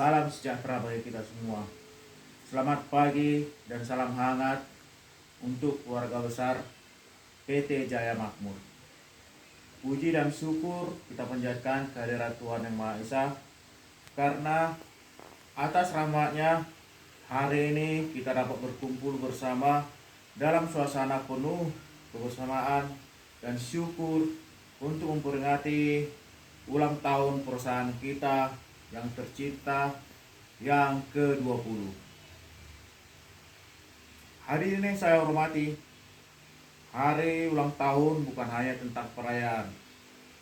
Salam sejahtera bagi kita semua. Selamat pagi dan salam hangat untuk keluarga besar PT Jaya Makmur. Puji dan syukur kita panjatkan kehadirat Tuhan Yang Maha Esa, karena atas rahmat-Nya hari ini kita dapat berkumpul bersama dalam suasana penuh kebersamaan dan syukur untuk memperingati ulang tahun perusahaan kita yang tercipta yang ke-20. Hadirin yang saya hormati, hari ulang tahun bukan hanya tentang perayaan,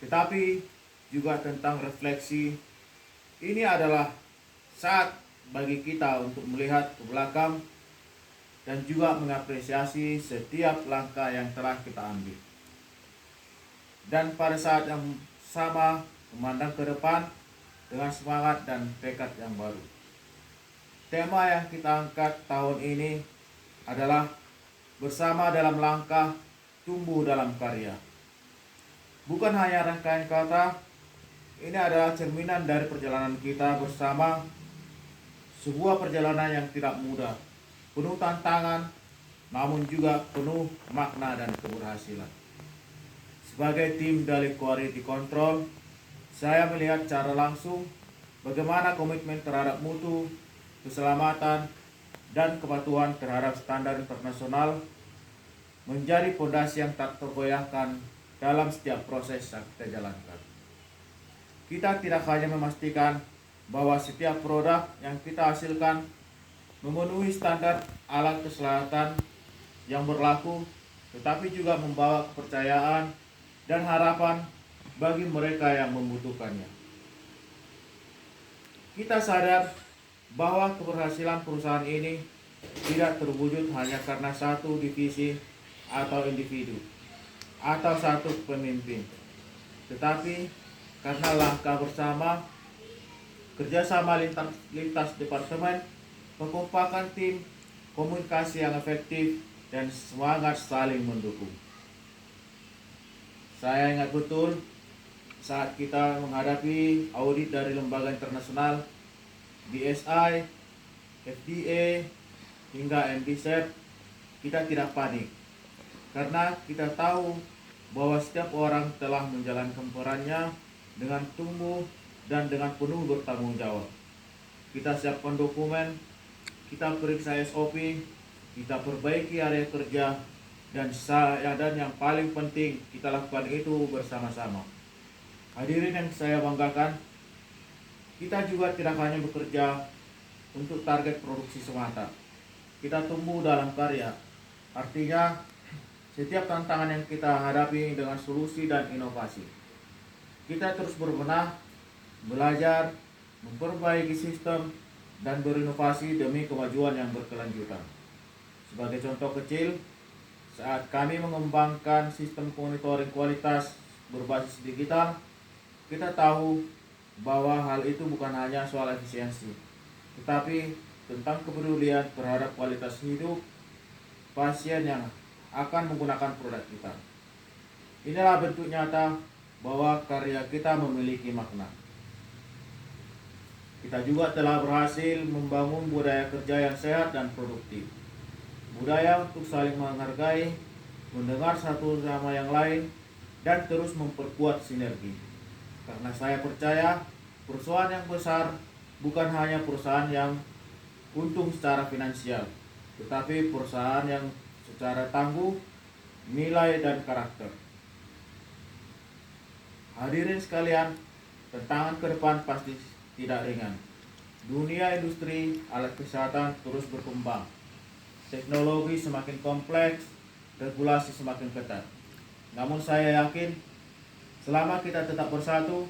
tetapi juga tentang refleksi. Ini adalah saat bagi kita untuk melihat ke belakang dan juga mengapresiasi setiap langkah yang telah kita ambil. Dan pada saat yang sama memandang ke depan dengan semangat dan tekad yang baru. Tema yang kita angkat tahun ini adalah bersama dalam langkah, tumbuh dalam karya. Bukan hanya rangkaian kata, ini adalah cerminan dari perjalanan kita bersama, sebuah perjalanan yang tidak mudah, penuh tantangan, namun juga penuh makna dan keberhasilan. Sebagai tim dari Quality Control, saya melihat secara langsung bagaimana komitmen terhadap mutu, keselamatan, dan kepatuhan terhadap standar internasional menjadi fondasi yang tak tergoyahkan dalam setiap proses yang kita jalankan. Kita tidak hanya memastikan bahwa setiap produk yang kita hasilkan memenuhi standar alat keselamatan yang berlaku, tetapi juga membawa kepercayaan dan harapan bagi mereka yang membutuhkannya. Kita sadar bahwa keberhasilan perusahaan ini tidak terwujud hanya karena satu divisi atau individu atau satu pemimpin, tetapi karena langkah bersama, kerjasama lintas departemen, kekompakan tim, komunikasi yang efektif, dan semangat saling mendukung. Saya ingat betul saat kita menghadapi audit dari lembaga internasional, BSI, FDA, hingga MDSEP, kita tidak panik karena kita tahu bahwa setiap orang telah menjalankan perannya dengan tumbuh dan dengan penuh bertanggung jawab. Kita siapkan dokumen, kita periksa SOP, kita perbaiki area kerja, dan yang paling penting kita lakukan itu bersama-sama. Hadirin yang saya banggakan, kita juga tidak hanya bekerja untuk target produksi semata. Kita tumbuh dalam karya. Artinya, setiap tantangan yang kita hadapi dengan solusi dan inovasi. Kita terus berbenah, belajar, memperbaiki sistem, dan berinovasi demi kemajuan yang berkelanjutan. Sebagai contoh kecil, saat kami mengembangkan sistem monitoring kualitas berbasis digital, kita tahu bahwa hal itu bukan hanya soal efisiensi, tetapi tentang kepedulian terhadap kualitas hidup pasien yang akan menggunakan produk kita. Inilah bentuk nyata bahwa karya kita memiliki makna. Kita juga telah berhasil membangun budaya kerja yang sehat dan produktif. Budaya untuk saling menghargai, mendengar satu sama yang lain, dan terus memperkuat sinergi. Karena saya percaya perusahaan yang besar bukan hanya perusahaan yang untung secara finansial, tetapi perusahaan yang secara tangguh, nilai, dan karakter. Hadirin sekalian, tantangan ke depan pasti tidak ringan. Dunia industri alat kesehatan terus berkembang. Teknologi semakin kompleks, regulasi semakin ketat. Namun saya yakin selama kita tetap bersatu,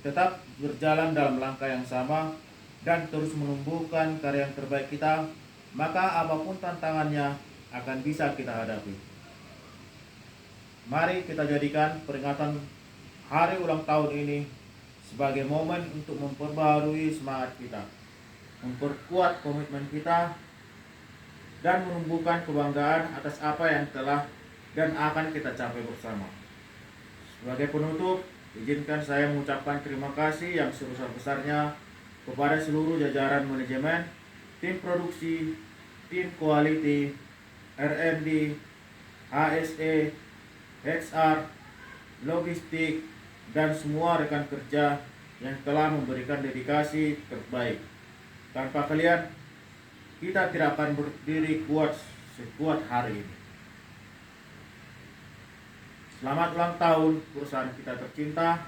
tetap berjalan dalam langkah yang sama, dan terus menumbuhkan karya yang terbaik kita, maka apapun tantangannya akan bisa kita hadapi. Mari kita jadikan peringatan hari ulang tahun ini sebagai momen untuk memperbarui semangat kita, memperkuat komitmen kita, dan menumbuhkan kebanggaan atas apa yang telah dan akan kita capai bersama. Sebagai penutup, izinkan saya mengucapkan terima kasih yang sebesar-besarnya kepada seluruh jajaran manajemen, tim produksi, tim quality, R&D, HSE, HR, logistik, dan semua rekan kerja yang telah memberikan dedikasi terbaik. Tanpa kalian, kita tidak akan berdiri kuat sekuat hari ini. Selamat ulang tahun perusahaan kita tercinta.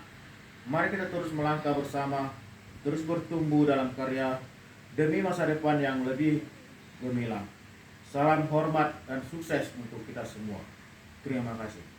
Mari kita terus melangkah bersama, terus bertumbuh dalam karya demi masa depan yang lebih gemilang. Salam hormat dan sukses untuk kita semua. Terima kasih.